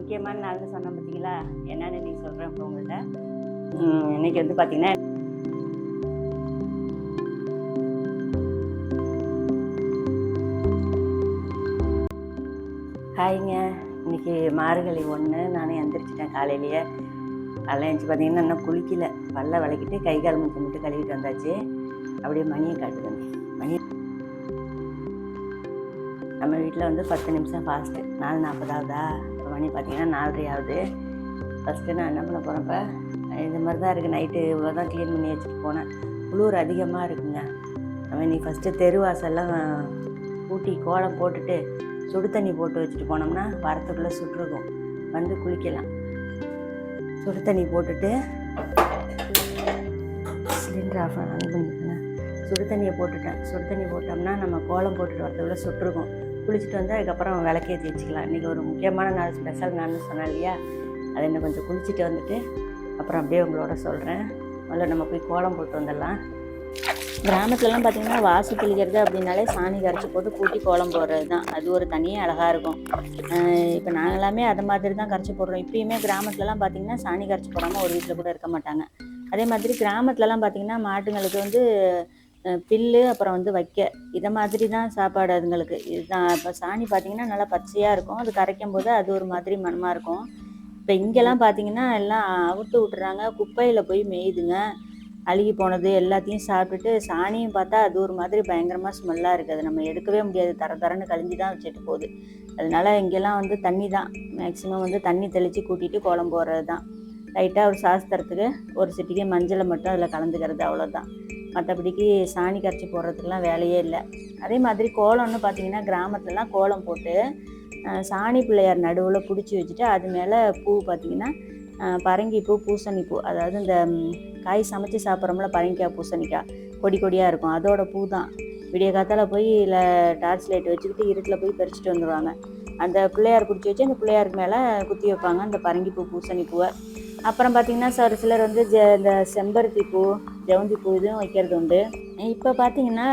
முக்கியமான நாள்னு சொன்னேன் பார்த்தீங்களா? என்னன்னு இன்னைக்கு சொல்கிறேன் இப்போ உங்கள்கிட்ட. இன்னைக்கு வந்து பார்த்தீங்கன்னா, ஹாய்ங்க. இன்னைக்கு மார்கழி 1. நானும் எந்திரிச்சிட்டேன் காலையிலேயே. காலையில் எழுந்துச்சி பார்த்தீங்கன்னா இன்னும் குளிக்கல. பல்ல விளக்கிட்டு கை கால் மூஞ்சி மட்டும் கழுவிட்டு வந்தாச்சு. அப்படியே மணியை காட்டுதுங்க. மணி நம்ம வீட்டில் வந்து 10 நிமிஷம் ஃபாஸ்ட்டு. 4:40 ஆகுதா? இப்போ மணி பார்த்தீங்கன்னா 4:30 ஆகுது. ஃபஸ்ட்டு நான் என்ன பண்ண போகிறப்ப இது மாதிரி தான் இருக்குது. நைட்டு இவ்வளோ தான் க்ளீன் பண்ணி வச்சுட்டு போனேன். குளிர் அதிகமாக இருக்குங்க. நம்ம இன்னைக்கு ஃபஸ்ட்டு தெருவாசல்லாம் கூட்டி கோலம் போட்டுட்டு சுடு தண்ணி போட்டு வச்சுட்டு போனோம்னா வரத்துக்குள்ளே சுட்டுருக்கும். வந்து குளிக்கலாம். சுடு தண்ணி போட்டுட்டு சிலிண்டர் ஆஃப் பண்ணிக்கிறேன். சுடு தண்ணியை போட்டுட்டேன். சுடு தண்ணி போட்டோம்னா நம்ம கோலம் போட்டுட்டு வரத்துக்குள்ளே சுட்டுருக்கும். குளிச்சுட்டு வந்து அதுக்கப்புறம் விளக்கேற்றி வச்சுக்கலாம். இன்றைக்கி ஒரு முக்கியமான நாள், ஸ்பெஷல் நாள்னு சொன்னேன் இல்லையா? அதை இன்னும் கொஞ்சம் குளிச்சுட்டு வந்துட்டு அப்புறம் அப்படியே உங்களோட சொல்கிறேன். முதல்ல நம்ம போய் கோலம் போட்டு வந்துடலாம். கிராமத்துலலாம் பார்த்திங்கன்னா வாசு தெளிக்கிறது அப்படின்னாலே சாணி கரைச்சி போட்டு கூட்டி கோலம் போடுறது தான். அது ஒரு தனியே அழகாக இருக்கும். இப்போ நாங்கள் எல்லாமே அது மாதிரி தான் கரைச்சி போடுறோம். இப்போயுமே கிராமத்துலலாம் பார்த்திங்கன்னா சாணி கரைச்சி போடாமல் ஒரு வீட்டில் கூட இருக்க மாட்டாங்க. அதே மாதிரி கிராமத்துலலாம் பார்த்திங்கன்னா மாட்டுங்களுக்கு வந்து புல்லு அப்புறம் வந்து வைக்க இதை மாதிரி தான் சாப்பாடு அதுங்களுக்கு. இதுதான் இப்போ சாணி பார்த்திங்கன்னா நல்லா பச்சையாக இருக்கும். அது கரைக்கும் போது அது ஒரு மாதிரி மணமாக இருக்கும். இப்போ இங்கெல்லாம் பார்த்திங்கன்னா எல்லாம் அவுத்து விட்டுறாங்க. குப்பையில் போய் மேயுதுங்க. அழுகி போனது எல்லாத்தையும் சாப்பிட்டுட்டு சாணியும் பார்த்தா அது ஒரு மாதிரி பயங்கரமாக ஸ்மெல்லாக இருக்குது. அது நம்ம எடுக்கவே முடியாது. தரன்னு கழிஞ்சி தான் வச்சுட்டு போகுது. அதனால இங்கெல்லாம் வந்து தண்ணி தான் மேக்ஸிமம் வந்து தண்ணி தெளித்து கூட்டிகிட்டு கோலம் போடுறது தான். லைட்டாக ஒரு சாஸ்திரத்துக்கு ஒரு சிட்டிக்கை மஞ்சளை மட்டும் அதில் கலந்துக்கிறது, அவ்வளோதான். மற்றபடிக்கு சாணி கரைச்சி போடுறதுக்குலாம் வேலையே இல்லை. அதே மாதிரி கோலம்னு பார்த்திங்கன்னா கிராமத்துலலாம் கோலம் போட்டு சாணி பிள்ளையார் நடுவில் பிடிச்சி வச்சுட்டு அது மேலே பூ பார்த்திங்கன்னா பரங்கிப்பூ, பூசணிப்பூ, அதாவது இந்த காய் சமைச்சு சாப்பிட்றோம்ல, பரங்கிக்காய் பூசணிக்காய் கொடி கொடியாக இருக்கும். அதோட பூ தான். விடிய காத்தால் போய் இல்லை டார்ச் லைட் வச்சுக்கிட்டு இருட்டில் போய் பறிச்சுட்டு வந்துடுவாங்க. அந்த பிள்ளையார் பிடிச்சி வச்சு அந்த பிள்ளையாருக்கு மேலே குத்தி வைப்பாங்க அந்த பரங்கிப்பூ, பூசணிப்பூவை. அப்புறம் பார்த்திங்கன்னா ஒரு சிலர் வந்து இந்த செம்பருத்தி பூ, ஜெவந்தி பூ இதுவும் வைக்கிறது உண்டு. இப்போ பார்த்திங்கன்னா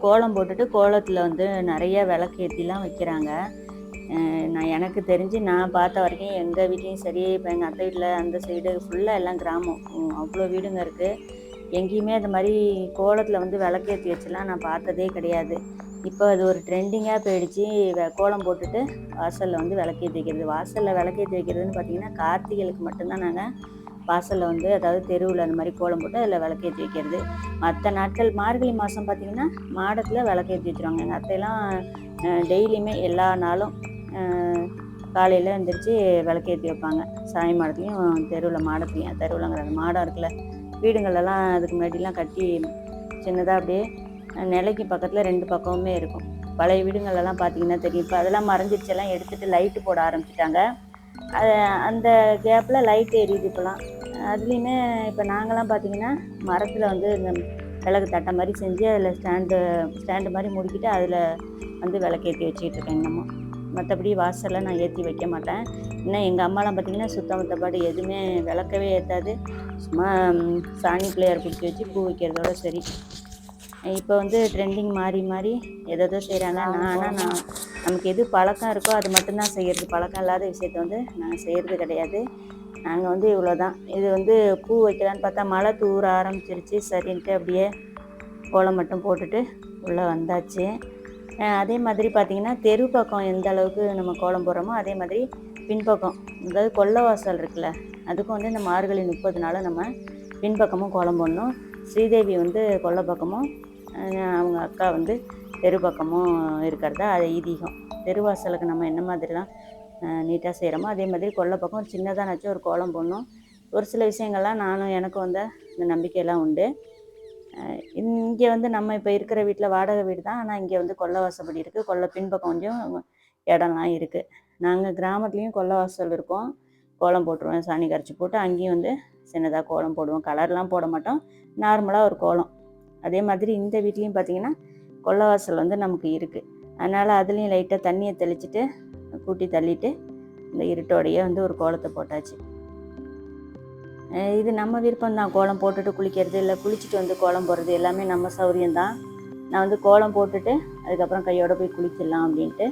கோலம் போட்டுட்டு கோலத்தில் வந்து நிறைய விளக்கேற்றிலாம் வைக்கிறாங்க. நான் எனக்கு தெரிஞ்சு நான் பார்த்த வரைக்கும் எங்கள் வீட்லேயும் சரி, இப்போ எங்கள் அத்தை வீட்டில் அந்த சைடு ஃபுல்லாக எல்லாம் கிராமம், அவ்வளோ வீடுங்க இருக்குது. எங்கேயுமே அது மாதிரி கோலத்தில் வந்து விளக்கேற்றி வச்சுலாம் நான் பார்த்ததே கிடையாது. இப்போ அது ஒரு ட்ரெண்டிங்காக போயிடுச்சு. கோலம் போட்டுட்டு வாசலில் வந்து விளக்கேற்றி வைக்கிறது. வாசலில் விளக்கேற்றி வைக்கிறதுன்னு பார்த்திங்கன்னா கார்த்திகைக்கு மட்டும்தான் நாங்கள் வாசலில் வந்து, அதாவது தெருவில் அந்த மாதிரி கோலம் போட்டு அதில் விளக்கேற்றி வைக்கிறது. மற்ற நாட்கள் மார்கழி மாதம் பார்த்திங்கன்னா மாடத்தில் விளக்கேற்றி வச்சுருவாங்க. எங்கள் அத்தையெல்லாம் டெய்லியுமே எல்லா நாளும் காலையில் எழுந்திரிச்சு விளக்கேற்றி வைப்பாங்க. சாமி மாடத்துலேயும் தெருவில் மாடத்துலேயும். தெருவில்ங்கிற அந்த மாடம் இருக்குல்ல, வீடுங்களெல்லாம் அதுக்கு முன்னாடிலாம் கட்டி சின்னதாக அப்படியே நிலைக்கு பக்கத்தில் 2 பக்கமுமே இருக்கும். பழைய வீடுங்களெல்லாம் பார்த்திங்கன்னா தெரியும். இப்போ அதெல்லாம் மறைஞ்சிருச்செல்லாம் எடுத்துகிட்டு லைட்டு போட ஆரம்பிச்சிட்டாங்க. அந்த கேப்பில் லைட் எரியுது இப்போலாம். அதுலேயுமே இப்போ நாங்களாம் பார்த்திங்கன்னா மரத்தில் வந்து இந்த விளக்கு தட்டை மாதிரி செஞ்சு அதில் ஸ்டாண்டு மாதிரி முடிக்கிட்டு அதில் வந்து விளக்கேற்றி வச்சுக்கிட்டு இருக்கேன் இன்னமும். மற்றபடி வாசலில் நான் ஏற்றி வைக்க மாட்டேன். இன்னும் எங்கள் அம்மாலாம் பார்த்திங்கன்னா சுத்தமற்றபாடு எதுவுமே விளக்கவே ஏற்றாது. சும்மா சாணி பிள்ளையார் பிடிச்சி வச்சு பூ வைக்கிறதோட சரி. இப்போ வந்து ட்ரெண்டிங் மாறி எதோ செய்கிறாங்க. ஆனால் நமக்கு எது பழக்கம் இருக்கோ அது மட்டும்தான் செய்கிறது. பழக்கம் இல்லாத விஷயத்த வந்து நாங்கள் செய்கிறது கிடையாது. நாங்கள் வந்து இவ்வளோ தான். இது வந்து பூ வைக்கலான்னு பார்த்தா மழை தூர ஆரம்பிச்சிருச்சு. சரின்ட்டு அப்படியே கோலம் மட்டும் போட்டுட்டு உள்ளே வந்தாச்சு. அதே மாதிரி பார்த்திங்கன்னா தெரு பக்கம் எந்த அளவுக்கு நம்ம கோலம் போடுறோமோ அதே மாதிரி பின்பக்கம், அதாவது கொல்லை வாசல் இருக்குல்ல, அதுக்கும் வந்து இந்த மார்கழி 30 நாள் நம்ம பின்பக்கமும் கோலம் போடணும். ஸ்ரீதேவி வந்து கொல்லை பக்கமும் அவங்க அக்கா வந்து தெரு பக்கமும் இருக்கிறதா அது ஐதீகம். தெருவாசலுக்கு நம்ம என்ன மாதிரிலாம் நீட்டாக செய்கிறோமோ அதே மாதிரி கொல்லை பக்கம் ஒரு சின்னதாக நச்சு ஒரு கோலம் போடணும். ஒரு சில விஷயங்கள்லாம் எனக்கும் வந்து இந்த நம்பிக்கையெல்லாம் உண்டு. இங்கே வந்து நம்ம இப்போ இருக்கிற வீட்டில் வாடகை வீடு தான். ஆனால் இங்கே வந்து கொல்லை வாசப்படி இருக்குது. கொல்லை பின்பக்கம் கொஞ்சம் இடம்லாம் இருக்குது. நாங்கள் கிராமத்துலேயும் கொல்லை வாசல் இருக்கோம். கோலம் போட்டுருவோம். சாணி கரைச்சி போட்டு அங்கேயும் வந்து சின்னதாக கோலம் போடுவோம். கலர்லாம் போட மாட்டோம். நார்மலாக ஒரு கோலம். அதே மாதிரி இந்த வீட்லேயும் பார்த்திங்கன்னா கொல்லை வாசல் வந்து நமக்கு இருக்குது. அதனால் அதுலேயும் லைட்டாக தண்ணியை தெளிச்சுட்டு கூட்டி தள்ளிட்டு இந்த இருட்டோடையே வந்து ஒரு கோலத்தை போட்டாச்சு. இது நம்ம விருப்பம்தான். கோலம் போட்டுட்டு குளிக்கிறது, இல்லை குளிச்சுட்டு வந்து கோலம் போடுறது எல்லாமே நம்ம சௌரியம்தான். நான் வந்து கோலம் போட்டுட்டு அதுக்கப்புறம் கையோடு போய் குளிச்சிடலாம் அப்படின்ட்டு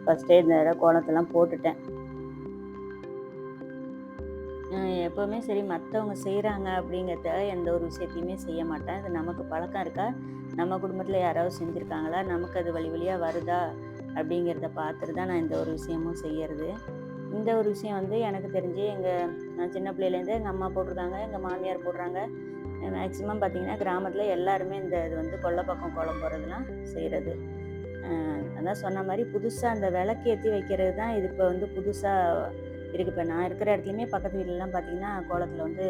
ஃபஸ்ட்டே இந்த கோலத்தெல்லாம் போட்டுட்டேன். எப்போவுமே சரி மற்றவங்க செய்கிறாங்க அப்படிங்கிறதுக்காக எந்த ஒரு விஷயத்தையுமே செய்ய மாட்டேன். இது நமக்கு பழக்கம் இருக்கா, நம்ம குடும்பத்தில் யாராவது செஞ்சுருக்காங்களா, நமக்கு அது வழி வழியாக வருதா அப்படிங்கிறத பார்த்துட்டு தான் நான் இந்த ஒரு விஷயமும் செய்யறது. இந்த ஒரு விஷயம் வந்து எனக்கு தெரிஞ்சு நான் சின்ன பிள்ளையிலேருந்தே எங்கள் அம்மா போட்டிருக்காங்க, எங்கள் மாமியார் போடுறாங்க. மேக்ஸிமம் பார்த்திங்கன்னா கிராமத்தில் எல்லாருமே இந்த இது வந்து கொல்லை பக்கம் கோலம் போடுறதுலாம் செய்கிறது. அதான் சொன்ன மாதிரி புதுசாக அந்த விளக்கேற்றி வைக்கிறது தான் இது இப்போ வந்து புதுசாக இருக்குது. இப்போ நான் இருக்கிற இடத்துலையுமே பக்கத்து வீட்டிலலாம் பார்த்திங்கன்னா கோலத்தில் வந்து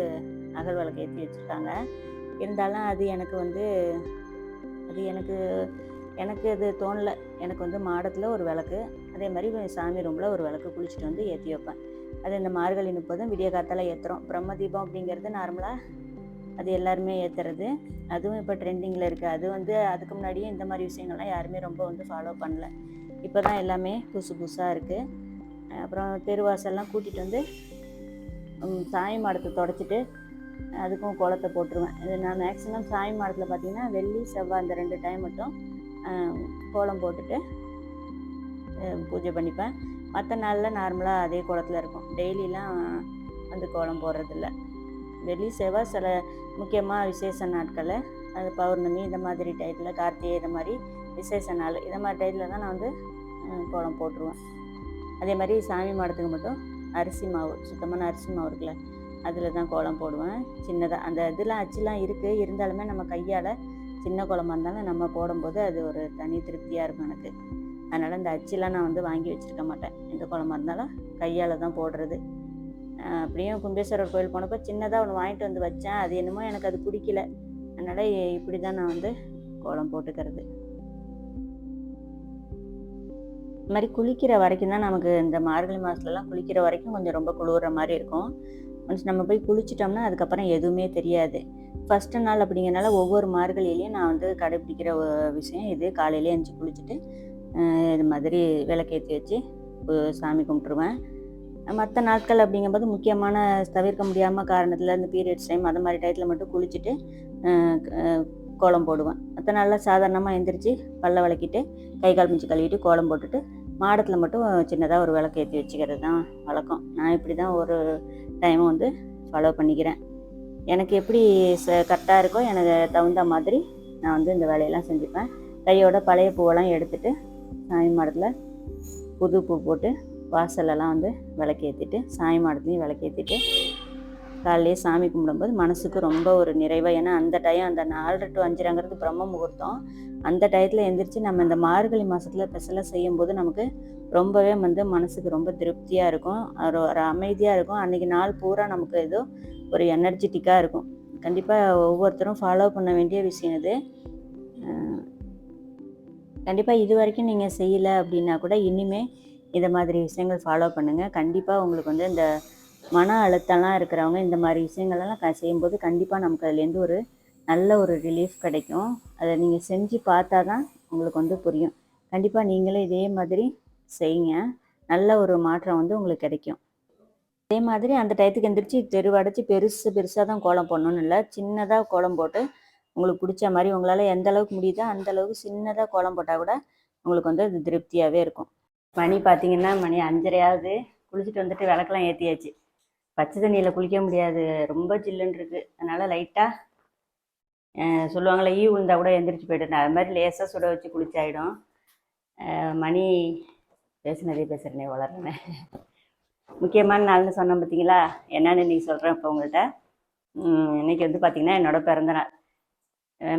அகல் விளக்கு ஏற்றி வச்சுருக்காங்க. இருந்தாலும் அது எனக்கு வந்து அது எனக்கு எனக்கு அது தோணலை. எனக்கு வந்து மாடத்தில் ஒரு விளக்கு, அதே மாதிரி சாமி ரூமில் ஒரு விளக்கு குளிச்சுட்டு வந்து ஏற்றி வைப்பேன். அது இந்த மார்கழி 30 விடிய காத்தால ஏற்றுறோம். பிரம்ம தீபம் அப்படிங்கிறது நார்மலாக அது எல்லாருமே ஏற்றுறது. அதுவும் இப்போ ட்ரெண்டிங்கில் இருக்குது. அது வந்து அதுக்கு முன்னாடியே இந்த மாதிரி விஷயங்கள்லாம் யாருமே ரொம்ப வந்து ஃபாலோ பண்ணல. இப்போ தான் எல்லாமே புதுசு புதுசாக இருக்குது. அப்புறம் தெருவாசல்லாம் கூட்டிகிட்டு வந்து சாமி மாடத்தை தொடச்சிட்டு அதுக்கும் கோலத்தை போட்டுருவேன். இது நான் மேக்ஸிமம் சாமி மாடத்தில் பார்த்திங்கன்னா வெள்ளி செவ்வாய் இந்த 2 டைம் மட்டும் கோலம் போட்டுட்டு பூஜை பண்ணிப்பேன். மற்ற நாளில் நார்மலாக அதே கோலத்தில் இருக்கும். டெய்லிலாம் வந்து கோலம் போடுறதில்ல. வெள்ளி செவ்வாய் சில முக்கியமாக விசேஷ நாட்களில், அது பௌர்ணமி இந்த மாதிரி டயத்தில், கார்த்திகை இந்த மாதிரி விசேஷ நாள் இந்த மாதிரி டயத்தில் தான் நான் வந்து கோலம் போட்டுருவேன். அதே மாதிரி சாமி மாடத்துக்கு மட்டும் அரிசி மாவு, சுத்தமான அரிசி மாவு இருக்குல்ல, அதில் தான் கோலம் போடுவேன். சின்னதாக அந்த இதெல்லாம் அச்சுலாம் இருக்குது. இருந்தாலுமே நம்ம கையால் சின்ன கோலமாக இருந்தாலும் நம்ம போடும்போது அது ஒரு தனி திருப்தியாக இருக்கும் எனக்கு. அதனால் இந்த அச்சுலாம் நான் வந்து வாங்கி வச்சுருக்க மாட்டேன். எந்த கோலமாக இருந்தாலும் கையால் தான் போடுறது. அப்படியும் கும்பேஸ்வரர் கோயில் போனப்போ சின்னதாக ஒன்று வாங்கிட்டு வந்து வச்சேன். அது என்னமோ எனக்கு அது பிடிக்கல. அதனால் இப்படி தான் நான் வந்து கோலம் போட்டுக்கிறது. இது மாதிரி குளிக்கிற வரைக்கும் தான் நமக்கு இந்த மார்கழி மாதத்துலலாம் குளிக்கிற வரைக்கும் கொஞ்சம் ரொம்ப குளிர்ற மாதிரி இருக்கும். ஒன்ஸ் நம்ம போய் குளிச்சிட்டோம்னா அதுக்கப்புறம் எதுவுமே தெரியாது. ஃபஸ்ட்டு நாள் அப்படிங்கிறனால ஒவ்வொரு மார்கழியிலையும் நான் வந்து கடைப்பிடிக்கிற விஷயம் இது. காலையிலே எழுந்துச்சி குளிச்சுட்டு இது மாதிரி விளக்கேற்றி வச்சு சாமி கும்பிட்ருவேன். மற்ற நாட்கள் அப்படிங்கும்போது முக்கியமான தவிர்க்க முடியாமல் காரணத்தில் இந்த பீரியட்ஸ் டைம் அந்த மாதிரி டயத்தில் மட்டும் குளிச்சுட்டு கோலம் போடுவேன். மற்ற நாளில் சாதாரணமாக எழுந்திரிச்சு பல்ல விளக்கிட்டு கை கால் மூஞ்சி கழுவிட்டு கோலம் போட்டுட்டு மாடத்தில் மட்டும் சின்னதாக ஒரு விளக்கு ஏற்றி வச்சுக்கிறது தான் வழக்கம். நான் இப்படி தான் ஒரு டைமும் வந்து ஃபாலோ பண்ணிக்கிறேன். எனக்கு எப்படி கரெக்டாக இருக்கோ எனக்கு தகுந்த மாதிரி நான் வந்து இந்த வேலையெல்லாம் செஞ்சுப்பேன். கையோட பழைய பூவெல்லாம் எடுத்துகிட்டு சாமி மாடத்தில் புது பூ போட்டு வாசலெல்லாம் வந்து விளக்கேற்றிட்டு சாமி மாடத்துலையும் விளக்கேற்றிட்டு காலையிலே சாமி கும்பிடும்போது மனசுக்கு ரொம்ப ஒரு நிறைவாக. ஏன்னா அந்த டைம் அந்த 4 to 5ங்கிறது பிரம்ம முகூர்த்தம். அந்த டயத்தில் எழுந்திரிச்சு நம்ம இந்த மார்கழி மாதத்தில் ஸ்பெஷலாக செய்யும்போது நமக்கு ரொம்பவே வந்து மனசுக்கு ரொம்ப திருப்தியாக இருக்கும். ஒரு அமைதியாக இருக்கும். அன்றைக்கி நாள் பூரா நமக்கு ஏதோ ஒரு எனர்ஜெட்டிக்காக இருக்கும். கண்டிப்பாக ஒவ்வொருத்தரும் ஃபாலோ பண்ண வேண்டிய விஷயம் இது. கண்டிப்பாக இது வரைக்கும் நீங்கள் செய்யலை அப்படின்னா கூட இனிமேல் இதை மாதிரி விஷயங்கள் ஃபாலோ பண்ணுங்கள். கண்டிப்பாக உங்களுக்கு வந்து இந்த மன அழுத்தம்லாம் இருக்கிறவங்க இந்த மாதிரி விஷயங்கள்லாம் செய்யும்போது கண்டிப்பாக நமக்கு அதுலேருந்து ஒரு நல்ல ஒரு ரிலீஃப் கிடைக்கும். அதை நீங்கள் செஞ்சு பார்த்தா தான் உங்களுக்கு வந்து புரியும். கண்டிப்பாக நீங்களும் இதே மாதிரி செய்யுங்க. நல்ல ஒரு மாற்றம் வந்து உங்களுக்கு கிடைக்கும். அதே மாதிரி அந்த டயத்துக்கு எந்திரிச்சு தெருவடைச்சி பெருசாக தான் கோலம் போடணும்னு இல்லை. சின்னதாக கோலம் போட்டு உங்களுக்கு பிடிச்ச மாதிரி உங்களால் எந்த அளவுக்கு முடியுதோ அந்த அளவுக்கு சின்னதாக கோலம் போட்டால் கூட உங்களுக்கு வந்து அது திருப்தியாகவே இருக்கும். மணி பார்த்திங்கன்னா மணி 5:30 குளிச்சுட்டு வந்துட்டு விளக்கெல்லாம் ஏற்றியாச்சு. பச்சை தண்ணியில் குளிக்க முடியாது, ரொம்ப ஜில்லுன்னு இருக்குது. அதனால் லைட்டாக சொல்லுவாங்களே ஈ விழுந்தா கூட எந்திரிச்சு போய்ட்டு அது மாதிரி லேசாக சுட வச்சு குளிச்சாயிடும். மணி பேசுகிறேனே வளர்றேனே. முக்கியமான நாள்னு சொன்னேன் பார்த்தீங்களா, என்னன்னு இன்றைக்கி சொல்கிறேன் இப்போ உங்கள்கிட்ட. இன்றைக்கி வந்து பார்த்திங்கன்னா என்னோடய பிறந்தநாள்.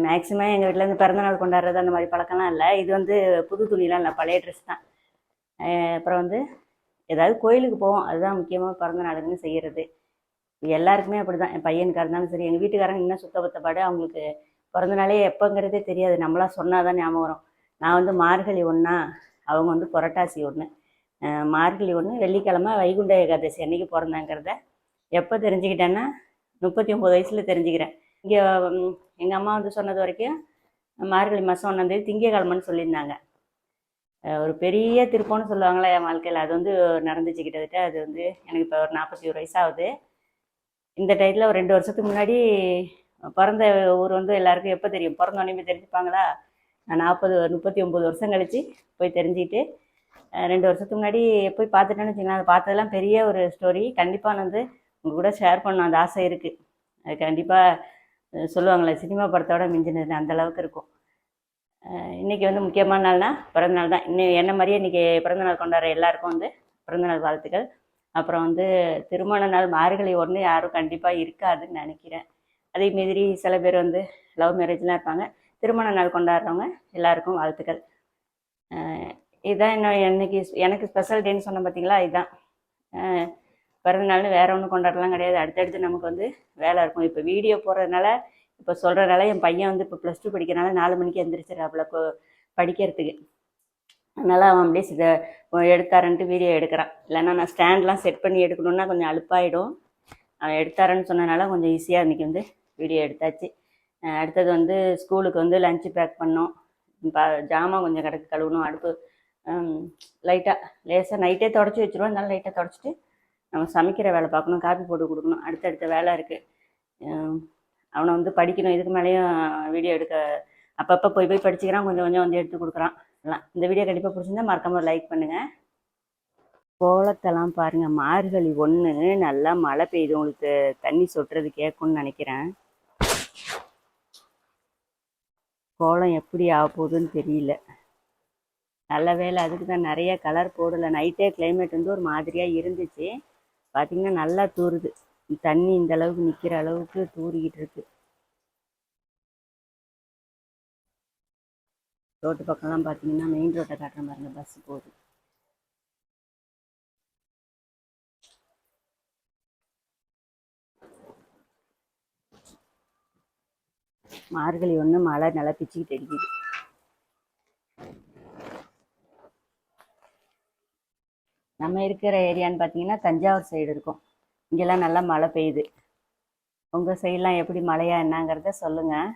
மேக்ஸிமம் எங்கள் வீட்டில் இருந்து பிறந்தநாள் கொண்டாடுறது அந்த மாதிரி பழக்கம்லாம் இல்லை. இது வந்து புது துணிலாம் இல்லை, பழைய ட்ரெஸ் தான். அப்புறம் வந்து ஏதாவது கோயிலுக்கு போவோம், அதுதான் முக்கியமாக பிறந்த நாளுக்குன்னு செய்கிறது. எல்லாருக்குமே அப்படி தான். என் பையனுக்காக இருந்தாலும் சரி, எங்கள் வீட்டுக்காரங்க இன்னும் சுத்த பாடு. அவங்களுக்கு பிறந்த நாளே எப்போங்கிறதே தெரியாது. நம்மளா சொன்னால் தான் ஞாபகம் வரும். நான் வந்து மார்கழி 1, அவங்க வந்து புரட்டாசி 1. மார்கழி 1 வெள்ளிக்கிழமை வைகுண்ட ஏகாதசி அன்றைக்கி பிறந்தாங்கிறத எப்போ தெரிஞ்சுக்கிட்டேன்னா 39 வயசில் தெரிஞ்சுக்கிறேன். இங்கே எங்கள் அம்மா வந்து சொன்னது வரைக்கும் மார்கழி மாதம் 1ஆம் தேதி திங்கக்கிழமைன்னு சொல்லியிருந்தாங்க. ஒரு பெரிய திருப்பம்னு சொல்லுவாங்களே என் வாழ்க்கையில், அது வந்து நடந்துச்சு. கிட்டத்தட்ட அது வந்து எனக்கு இப்போ ஒரு 41 வயசாகுது. இந்த டயத்தில் ஒரு 2 வருஷத்துக்கு முன்னாடி பிறந்த ஊர் வந்து எல்லாருக்கும் எப்போ தெரியும், பிறந்தோடனே தெரிஞ்சுப்பாங்களா? நான் 39 வருஷம் கழித்து போய் தெரிஞ்சுக்கிட்டு 2 வருஷத்துக்கு முன்னாடி போய் பார்த்துட்டேன்னு வச்சுக்கலாம். அதை பார்த்ததெல்லாம் பெரிய ஒரு ஸ்டோரி. கண்டிப்பாக நான் வந்து உங்கள் கூட ஷேர் பண்ண அந்த ஆசை இருக்குது. அது கண்டிப்பாக சொல்லுவாங்களே சினிமா படத்தோட மிஞ்சினது அந்த அளவுக்கு இருக்கும். இன்றைக்கி வந்து முக்கியமான நாள்னா பிறந்தநாள் தான். இன்னும் என்ன மாதிரியே இன்றைக்கி பிறந்தநாள் கொண்டாடுற எல்லாருக்கும் வந்து பிறந்தநாள் வாழ்த்துக்கள். அப்புறம் வந்து திருமண நாள் மார்கழி 1 யாரும் கண்டிப்பாக இருக்காதுன்னு நினைக்கிறேன். அதே மாதிரி சில பேர் வந்து லவ் மேரேஜ்லாம் இருப்பாங்க. திருமண நாள் கொண்டாடுறவங்க எல்லாருக்கும் வாழ்த்துக்கள். இதுதான் இன்னைக்கு எனக்கு ஸ்பெஷல் டேன்னு சொன்னேன் பார்த்தீங்களா, இதுதான். பிறந்தநாள்னு வேற ஒன்றும் கொண்டாடலாம் கிடையாது. அடுத்தடுத்து நமக்கு வந்து வேலை இருக்கும். இப்போ வீடியோ போடுறதுனால, இப்போ சொல்கிறனால என் பையன் வந்து இப்போ +2 படிக்கிறனால 4 மணிக்கு எந்திரிச்சிடறாப்புல படிக்கிறதுக்கு. அதனால் அவன் அப்படியே எடுத்தாரன்ட்டு வீடியோ எடுக்கிறான். இல்லைன்னா நான் ஸ்டாண்ட்லாம் செட் பண்ணி எடுக்கணுன்னா கொஞ்சம் அலுப்பாயிடும். அவன் எடுத்தாரன்னு சொன்னனால கொஞ்சம் ஈஸியாக இன்றைக்கி வந்து வீடியோ எடுத்தாச்சு. அடுத்தது வந்து ஸ்கூலுக்கு வந்து லஞ்சு பேக் பண்ணோம். ஜாமான் கொஞ்சம் கிடக்கு கழுவணும். அடுப்பு லைட்டாக லேசாக நைட்டே தொடச்சி வச்சுருவோம். இருந்தாலும் லைட்டாக தொடச்சிட்டு நம்ம சமைக்கிற வேலை பார்க்கணும், காப்பி போட்டு கொடுக்கணும். அடுத்தடுத்த வேலை இருக்குது. அவனை வந்து படிக்கணும். இதுக்கு மேலேயும் வீடியோ எடுக்க அப்பப்போ போய் படிச்சுக்கிறான். கொஞ்சம் கொஞ்சம் வந்து எடுத்து கொடுக்குறான். எல்லாம் இந்த வீடியோ கண்டிப்பாக பிடிச்சிருந்தா மறக்காமல் லைக் பண்ணுங்கள். கோலத்தெல்லாம் பாருங்கள். மார்கழி 1 நல்லா மழை பெய்யுது. உங்களுக்கு தண்ணி சொட்டுறது கேட்கும்னு நினைக்கிறேன். கோலம் எப்படி ஆக போகுதுன்னு தெரியல. நல்ல வேலை அதுக்கு தான் நிறைய கலர் போடலை. நைட்டே கிளைமேட் வந்து ஒரு மாதிரியாக இருந்துச்சு. பார்த்திங்கன்னா நல்லா தூருது. தண்ணி இந்த அளவுக்கு நிற்கிற அளவுக்கு தூரிக்கிட்டு இருக்கு. ரோட்டு பக்கம்லாம் பார்த்தீங்கன்னா மெயின் ரோட்டை காட்டுற மாதிரி பஸ் போகுது. மார்கழி 1 மழை நல்லா பிச்சுக்கிட்டு அடிக்குது. நம்ம இருக்கிற ஏரியான்னு பார்த்தீங்கன்னா தஞ்சாவூர் சைடு இருக்கும். இங்கெல்லாம் நல்லா மழை பெய்யுது. உங்கள் சைடெலாம் எப்படி மழையா என்னங்கிறத சொல்லுங்கள்.